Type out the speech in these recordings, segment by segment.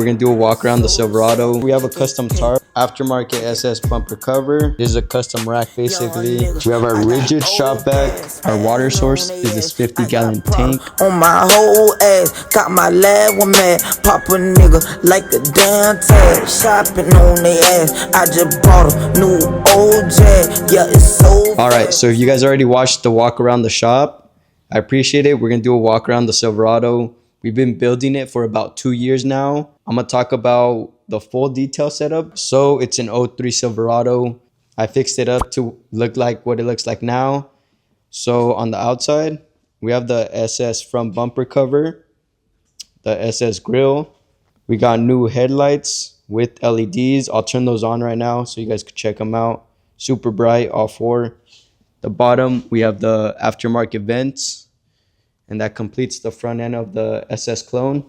We're gonna do a walk around the Silverado. We have a custom tarp, aftermarket SS bumper cover. This is a custom rack basically. We have our rigid shop back. Our water source is this 50-gallon tank. On my whole ass, got my lab one mad. Pop a nigga like a damn tag. Shopping on they ass. I just bought a new old Jag. Yeah, it's so. Alright, so if you guys already watched the walk around the shop, I appreciate it. We're gonna do a walk around the Silverado. We've been building it for about 2 years now. I'm gonna talk about the full detail setup. So it's an '03 Silverado. I fixed it up to look like what it looks like now. So on the outside, we have the SS front bumper cover, the SS grille. We got new headlights with LEDs. I'll turn those on right now so you guys can check them out. Super bright, all four. The bottom, we have the aftermarket vents, and that completes the front end of the SS clone.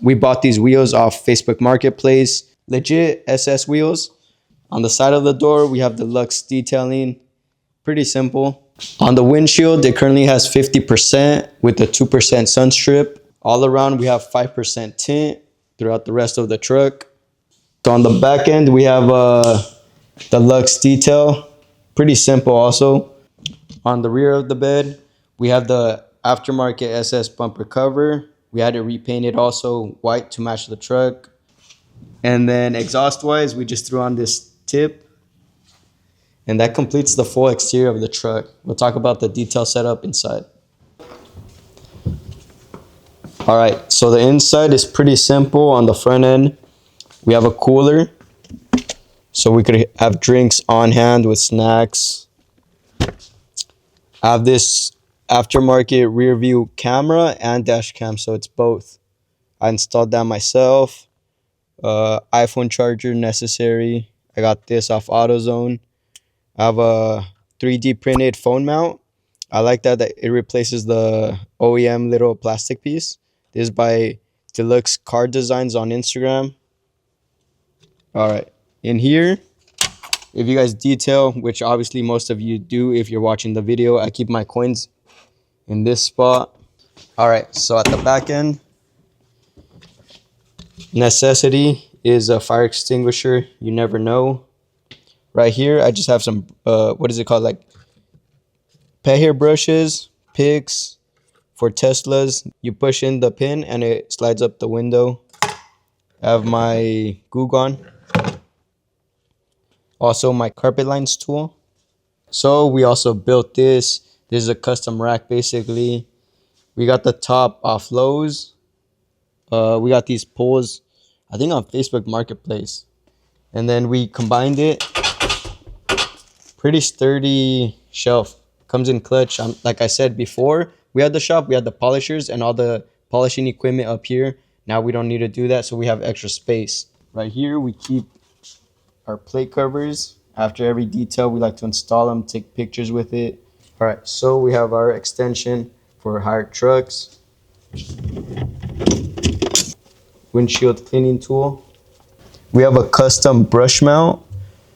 We bought these wheels off Facebook Marketplace, legit SS wheels. On the side of the door, we have the Lux detailing, pretty simple. On the windshield, it currently has 50% with a 2% sun strip. All around, we have 5% tint throughout the rest of the truck. So on the back end, we have the Lux detail, pretty simple also. On the rear of the bed, we have the aftermarket SS bumper cover. We had it repainted also white to match the truck. And then exhaust wise, we just threw on this tip. And that completes the full exterior of the truck. We'll talk about the detail setup inside. All right, so the inside is pretty simple. On the front end, we have a cooler. So we could have drinks on hand with snacks. I have this aftermarket rear view camera and dash cam, so it's both. I installed that myself. iPhone charger necessary. I got this off AutoZone. I have a 3D printed phone mount. I like that it replaces the OEM little plastic piece. This is by Deluxe Car Designs on Instagram. All right, in here, if you guys detail, which obviously most of you do if you're watching the video, I keep my coins in this spot. All right, so at the back end, necessity is a fire extinguisher. You never know. Right here, I just have some, what is it called? Like pet hair brushes, picks for Teslas. You push in the pin and it slides up the window. I have my glue gun. Also my carpet lines tool. So we also built this. This is a custom rack basically. We got the top off Lowe's. We got these poles, I think on Facebook Marketplace. And then we combined it. Pretty sturdy shelf. Comes in clutch. Like I said before, we had the shop, we had the polishers and all the polishing equipment up here. Now we don't need to do that, so we have extra space. Right here, we keep our plate covers. After every detail, we like to install them, take pictures with it. All right, so we have our extension for hired trucks. Windshield cleaning tool. We have a custom brush mount.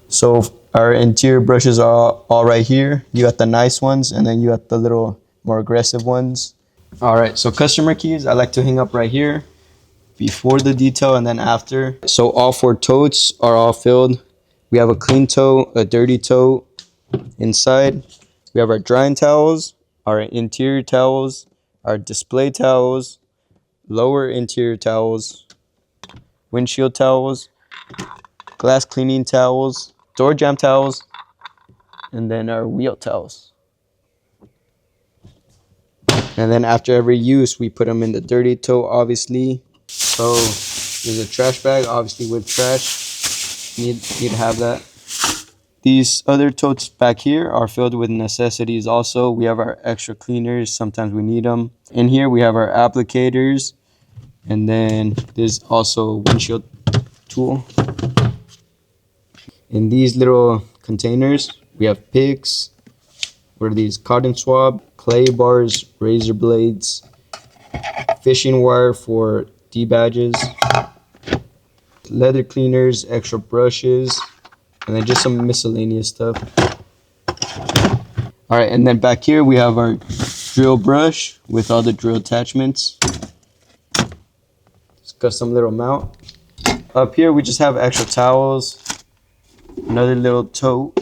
So our interior brushes are all right here. You got the nice ones, and then you got the little more aggressive ones. All right, so customer keys, I like to hang up right here before the detail and then after. So all four totes are all filled. We have a clean tote, a dirty tote inside. We have our drying towels, our interior towels, our display towels, lower interior towels, windshield towels, glass cleaning towels, door jamb towels, and then our wheel towels. And then after every use, we put them in the dirty tote, obviously. So there's a trash bag, obviously with trash. Need to have that. These other totes back here are filled with necessities also. We have our extra cleaners. Sometimes we need them. In here, we have our applicators. And then there's also a windshield tool. In these little containers, we have picks. What are these? Cotton swab, clay bars, razor blades, fishing wire for D-badges, leather cleaners, extra brushes, and then just some miscellaneous stuff. All right, and then back here we have our drill brush with all the drill attachments. It's got some little mount. Up here, we just have extra towels, another little tote,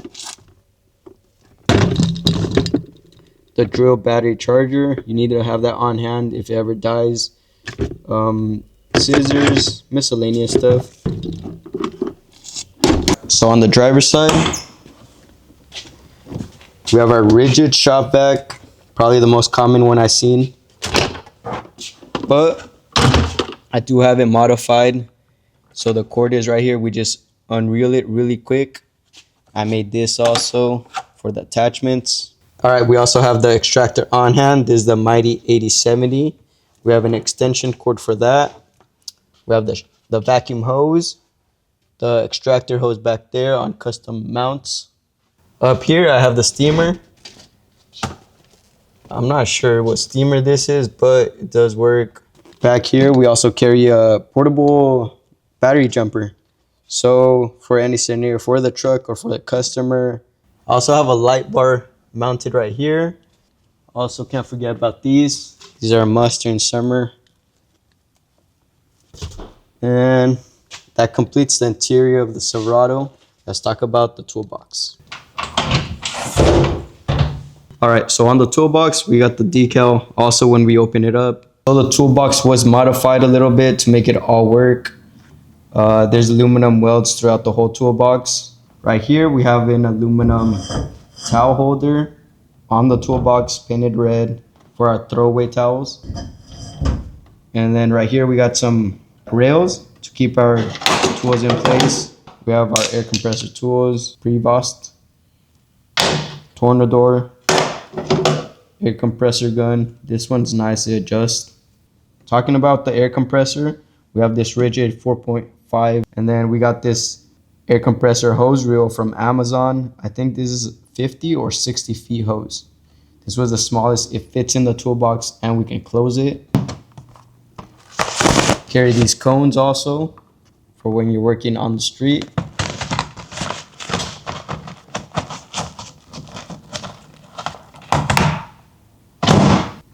the drill battery charger. You need to have that on hand if it ever dies. Scissors, miscellaneous stuff. So on the driver's side, we have our rigid shop vac, probably the most common one I've seen. But I do have it modified. So the cord is right here. We just unreel it really quick. I made this also for the attachments. All right, we also have the extractor on hand. This is the Mighty 8070. We have an extension cord for that. We have the vacuum hose, the extractor hose back there on custom mounts. Up here, I have the steamer. I'm not sure what steamer this is, but it does work. Back here, we also carry a portable battery jumper. So for any scenario for the truck or for the customer. I also have a light bar mounted right here. Also can't forget about these. These are a must during summer. And that completes the interior of the Silverado. Let's talk about the toolbox. All right, so on the toolbox, we got the decal also when we open it up. So the toolbox was modified a little bit to make it all work. There's aluminum welds throughout the whole toolbox. Right here, we have an aluminum towel holder on the toolbox, painted red for our throwaway towels. And then right here, we got some rails to keep our tools in place. We have our air compressor tools, pre-bossed, tornador, air compressor gun. This one's nice to adjust. Talking about the air compressor, we have this rigid 4.5, and then we got this air compressor hose reel from Amazon. I think this is 50 or 60 feet hose. This was the smallest. It fits in the toolbox and we can close it. Carry these cones also for when you're working on the street.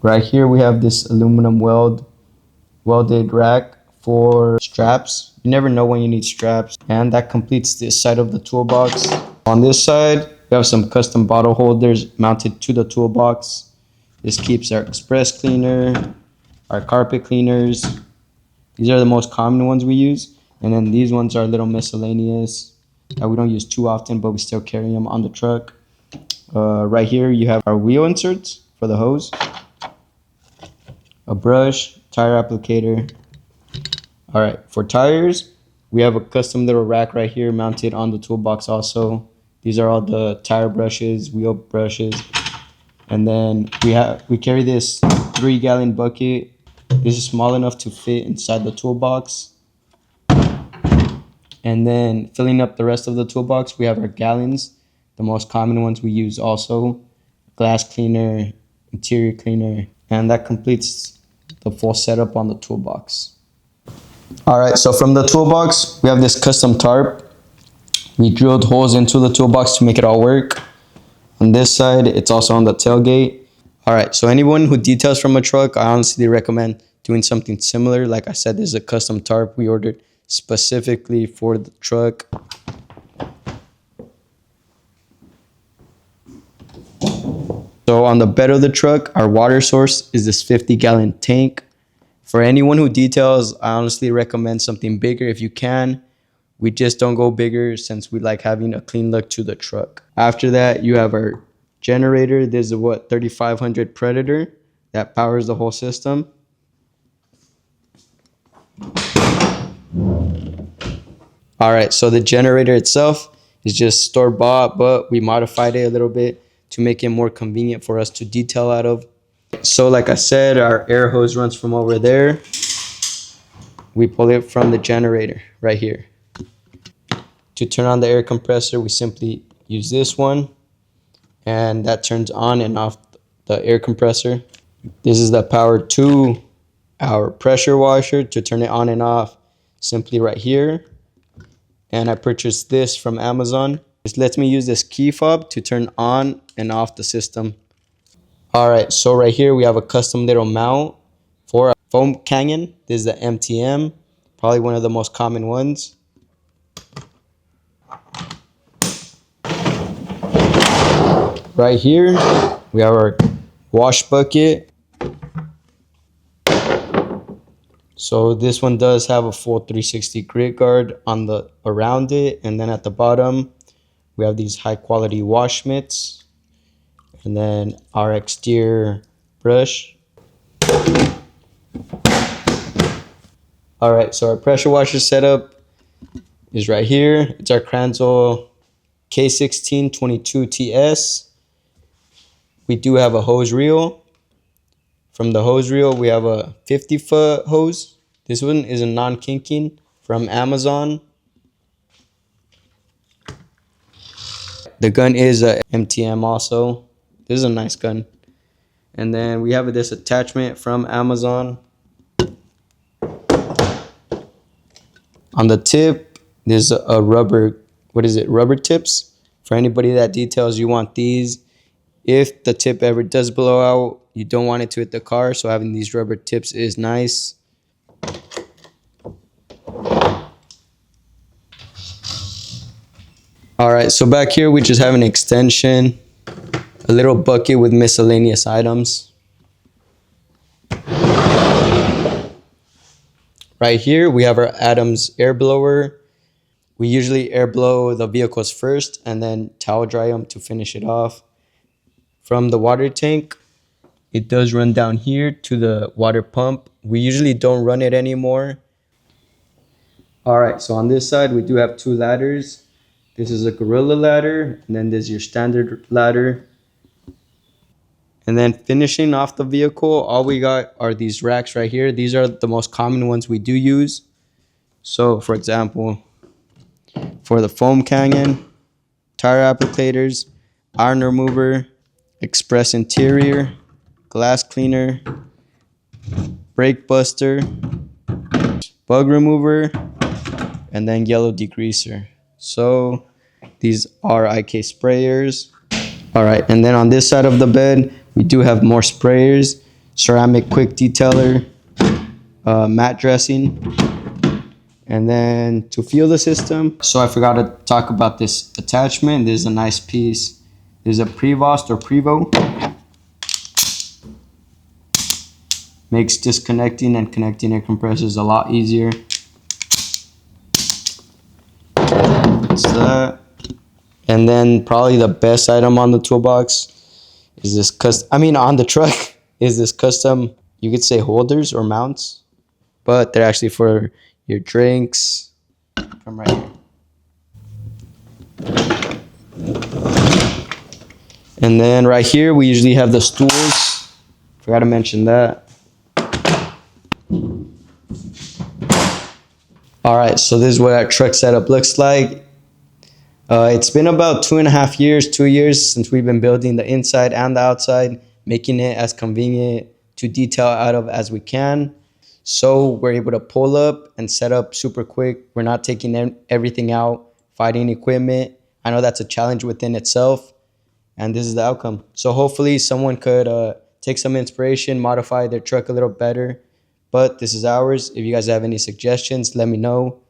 Right here we have this aluminum welded rack for straps. You never know when you need straps. And that completes this side of the toolbox. On this side, we have some custom bottle holders mounted to the toolbox. This keeps our express cleaner, our carpet cleaners. These are the most common ones we use. And then these ones are a little miscellaneous that we don't use too often, but we still carry them on the truck. Right here, you have our wheel inserts for the hose, a brush, tire applicator. All right, for tires, we have a custom little rack right here mounted on the toolbox also. These are all the tire brushes, wheel brushes. And then we carry this 3-gallon bucket. This is small enough to fit inside the toolbox. And then filling up the rest of the toolbox, we have our gallons, the most common ones we use also. Glass cleaner, interior cleaner, and that completes the full setup on the toolbox. All right, so from the toolbox, we have this custom tarp. We drilled holes into the toolbox to make it all work. On this side, it's also on the tailgate. All right, so anyone who details from a truck, I honestly recommend doing something similar. Like I said, this is a custom tarp we ordered specifically for the truck. So on the bed of the truck, our water source is this 50-gallon tank. For anyone who details, I honestly recommend something bigger if you can. We just don't go bigger since we like having a clean look to the truck. After that, you have our generator. This is a 3500 Predator that powers the whole system. All right, so the generator itself is just store-bought, but we modified it a little bit to make it more convenient for us to detail out of. So like I said, our air hose runs from over there. We pull it from the generator right here. To turn on the air compressor, we simply use this one, and that turns on and off the air compressor. This is the power to our pressure washer to turn it on and off, simply right here. And I purchased this from Amazon. This lets me use this key fob to turn on and off the system. All right, so right here we have a custom little mount for a foam canyon. This is the MTM Probably one of the most common ones. Right here, we have our wash bucket. So this one does have a full 360 grit guard on the around it, and then at the bottom we have these high quality wash mitts, and then our exterior brush. All right, so our pressure washer setup is right here. It's our Kranzel K1622TS. We do have a hose reel. From the hose reel, we have a 50-foot hose. This one is a non-kinking from Amazon. The gun is a MTM also. This is a nice gun. And then we have this attachment from Amazon. On the tip, there's a rubber, rubber tips. For anybody that details, you want these. If the tip ever does blow out, you don't want it to hit the car, so having these rubber tips is nice. All right, so back here we just have an extension, a little bucket with miscellaneous items. Right here we have our Adams air blower. We usually air blow the vehicles first and then towel dry them to finish it off. From the water tank, it does run down here to the water pump. We usually don't run it anymore. All right, so on this side, we do have two ladders. This is a Gorilla ladder, and then there's your standard ladder. And then finishing off the vehicle, all we got are these racks right here. These are the most common ones we do use. So for example, for the foam cannon, tire applicators, iron remover, express interior, glass cleaner, brake buster, bug remover, and then yellow degreaser. So these are IK sprayers. All right, and then on this side of the bed, we do have more sprayers, ceramic quick detailer, matte dressing, and then to fuel the system. So I forgot to talk about this attachment. There's a nice piece. There's a Prevost or Prevo. Makes disconnecting and connecting air compressors a lot easier. That's that. And then probably the best item on the toolbox is this on the truck is this custom, you could say holders or mounts, but they're actually for your drinks. Come right here. And then right here, we usually have the stools. Forgot to mention that. All right, so this is what our truck setup looks like. It's been about 2.5 years, 2 years since we've been building the inside and the outside, making it as convenient to detail out of as we can. So we're able to pull up and set up super quick. We're not taking everything out, fighting equipment. I know that's a challenge within itself, and this is the outcome. So hopefully someone could take some inspiration, modify their truck a little better. But this is ours. If you guys have any suggestions, let me know.